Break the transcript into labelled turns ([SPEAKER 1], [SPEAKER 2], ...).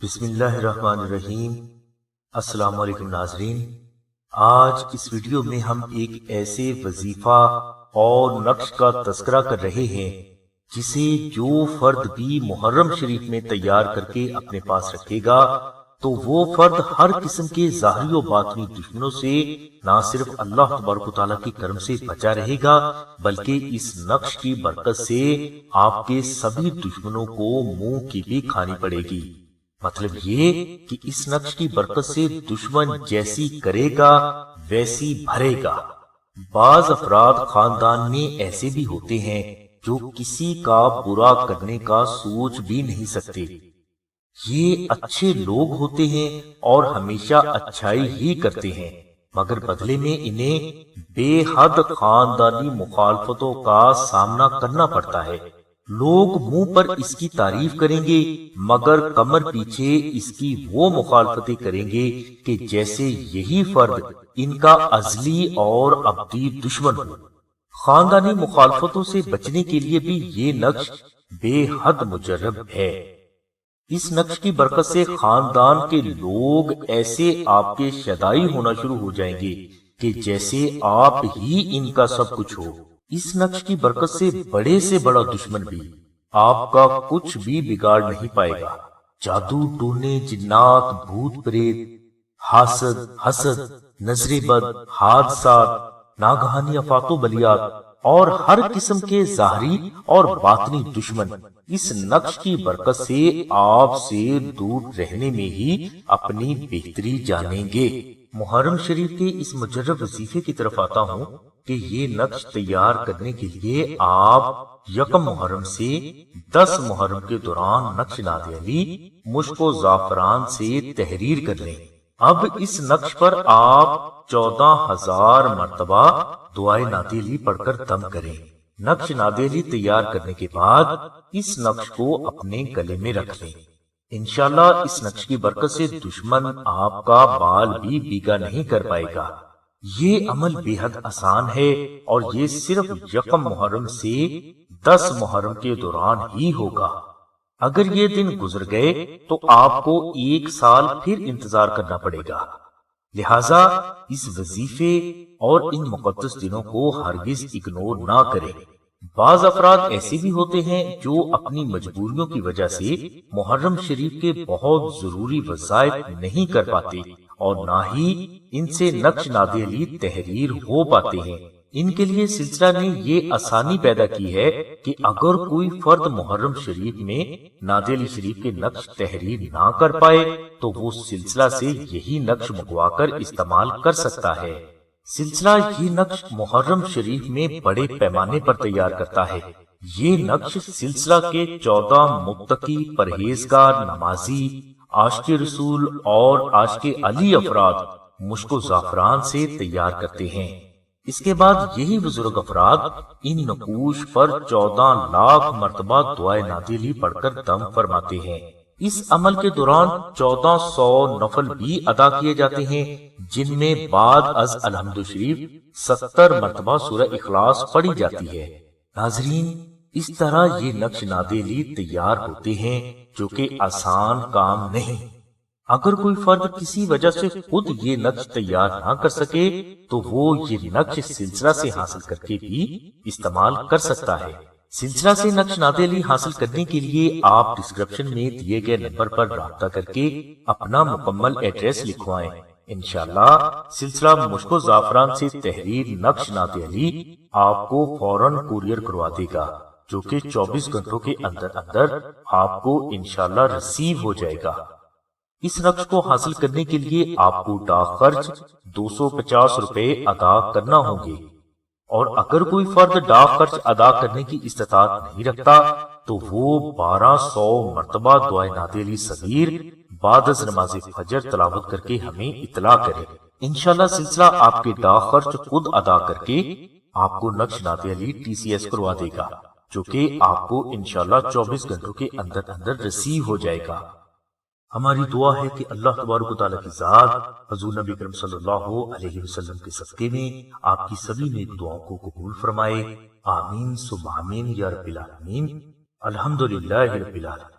[SPEAKER 1] بسم اللہ الرحمن الرحیم۔ السلام علیکم ناظرین، آج اس ویڈیو میں ہم ایک ایسے وظیفہ اور نقش کا تذکرہ کر رہے ہیں جسے جو فرد بھی محرم شریف میں تیار کر کے اپنے پاس رکھے گا تو وہ فرد ہر قسم کے ظاہری و باطنی دشمنوں سے نہ صرف اللہ تبارک و تعالیٰ کے کرم سے بچا رہے گا بلکہ اس نقش کی برکت سے آپ کے سبھی دشمنوں کو منہ کی بھی کھانی پڑے گی۔ مطلب یہ کہ اس نقش کی برکت سے دشمن جیسی کرے گا ویسی بھرے گا۔ بعض افراد خاندان میں ایسے بھی ہوتے ہیں جو کسی کا برا کرنے کا سوچ بھی نہیں سکتے۔ یہ اچھے لوگ ہوتے ہیں اور ہمیشہ اچھائی ہی کرتے ہیں، مگر بدلے میں انہیں بے حد خاندانی مخالفتوں کا سامنا کرنا پڑتا ہے۔ لوگ منہ پر اس کی تعریف کریں گے مگر کمر پیچھے اس کی وہ مخالفتیں کریں گے کہ جیسے یہی فرد ان کا ازلی اور ابدی دشمن ہو۔ خاندانی مخالفتوں سے بچنے کے لیے بھی یہ نقش بے حد مجرب ہے۔ اس نقش کی برکت سے خاندان کے لوگ ایسے آپ کے شدائی ہونا شروع ہو جائیں گے کہ جیسے آپ ہی ان کا سب کچھ ہو۔ اس نقش کی برکت سے بڑے سے بڑا دشمن بھی آپ کا کچھ بھی بگاڑ نہیں پائے گا۔ جادو ٹونے، جنات، بھوت پریت، حاسد، حسد، نظر بد، حادثات، ناگہانی آفات و بلیات اور ہر قسم کے ظاہری اور باطنی دشمن اس نقش کی برکت سے آپ سے دور رہنے میں ہی اپنی بہتری جانیں گے۔ محرم شریف کے اس مجرب وظیفے کی طرف آتا ہوں کہ یہ نقش تیار کرنے کے لیے آپ 1 محرم سے 10 محرم کے دوران نقش نادے علی مشک و زعفران سے تحریر کر لیں۔ اب اس نقش پر آپ 14,000 مرتبہ دعائے نادے علی پڑھ کر دم کریں۔ نقش نادے علی تیار کرنے کے بعد اس نقش کو اپنے گلے میں رکھ لیں۔ انشاءاللہ اس نقش کی برکت سے دشمن آپ کا بال بھی بیگا نہیں کر پائے گا۔ یہ عمل بے حد آسان ہے اور یہ صرف 1 محرم سے 10 محرم کے دوران ہی ہوگا۔ اگر یہ دن گزر گئے تو آپ کو 1 سال پھر انتظار کرنا پڑے گا۔ لہٰذا اس وظیفے اور ان مقدس دنوں کو ہرگز اگنور نہ کریں۔ بعض افراد ایسے بھی ہوتے ہیں جو اپنی مجبوریوں کی وجہ سے محرم شریف کے بہت ضروری وظائف نہیں کر پاتے اور نہ ہی ان سے نقش نادے علی تحریر ہو پاتے ہیں۔ ان کے لیے سلسلہ نے یہ آسانی پیدا کی ہے کہ اگر کوئی فرد محرم شریف میں نادے علی شریف کے نقش تحریر نہ کر پائے تو وہ سلسلہ سے یہی نقش منگوا کر استعمال کر سکتا ہے۔ سلسلہ یہ نقش محرم شریف میں بڑے پیمانے پر تیار کرتا ہے۔ یہ نقش سلسلہ کے 14 متقی، پرہیزگار، نمازی، عاشق رسول اور عاشق علی افراد مشک و زعفران سے تیار کرتے ہیں۔ اس کے بعد یہی بزرگ افراد ان نقوش پر 14 لاکھ مرتبہ دعائے نادے علی پڑھ کر دم فرماتے ہیں۔ اس عمل کے دوران 1400 نفل بھی ادا کیے جاتے ہیں جن میں بعد از الحمد شریف 70 مرتبہ سورہ اخلاص پڑھی جاتی ہے۔ ناظرین، اس طرح یہ نقش نادے علی تیار ہوتے ہیں جو کہ آسان کام نہیں۔ اگر کوئی فرد کسی وجہ سے خود یہ نقش تیار نہ کر سکے تو وہ یہ نقش سلسلہ سے حاصل کر کے بھی استعمال کر سکتا ہے۔ سلسلہ سے نقش نادے علی حاصل کرنے کے لیے آپ ڈسکرپشن میں دیے گئے نمبر پر رابطہ کر کے اپنا مکمل ایڈریس لکھوائیں۔ انشاءاللہ سلسلہ مشک و زعفران سے تحریر نقش نادے علی آپ کو فوراً کوریئر کروا دے گا، جو کہ 24 گھنٹوں کے اندر اندر آپ کو انشاءاللہ ریسیو ہو جائے گا۔ اس نقش کو حاصل کرنے کے لیے آپ کو ڈاک خرچ 250 روپے ادا کرنا ہوں گے، اور اگر کوئی فرد ڈاک خرچ ادا کرنے کی استطاعت نہیں رکھتا تو وہ 1200 مرتبہ دعائے نادے علی صغیر بعد از نماز فجر تلاوت کر کے ہمیں اطلاع کرے۔ انشاءاللہ سلسلہ آپ کے ڈاک خرچ خود ادا کر کے آپ کو نقش نادے علی TCS کروا دے گا، جو کہ آپ کو انشاءاللہ 24 گھنٹوں کے اندر اندر ریسیو ہو جائے گا۔ ہماری دعا ہے کہ اللہ تبارک و تعالیٰ کی ذات حضور نبی کریم صلی اللہ علیہ وسلم کے صدقے میں آپ کی سبھی نیک دعاؤں کو قبول فرمائے۔ آمین ثم آمین یا رب العالمین۔ الحمدللہ رب العالمین۔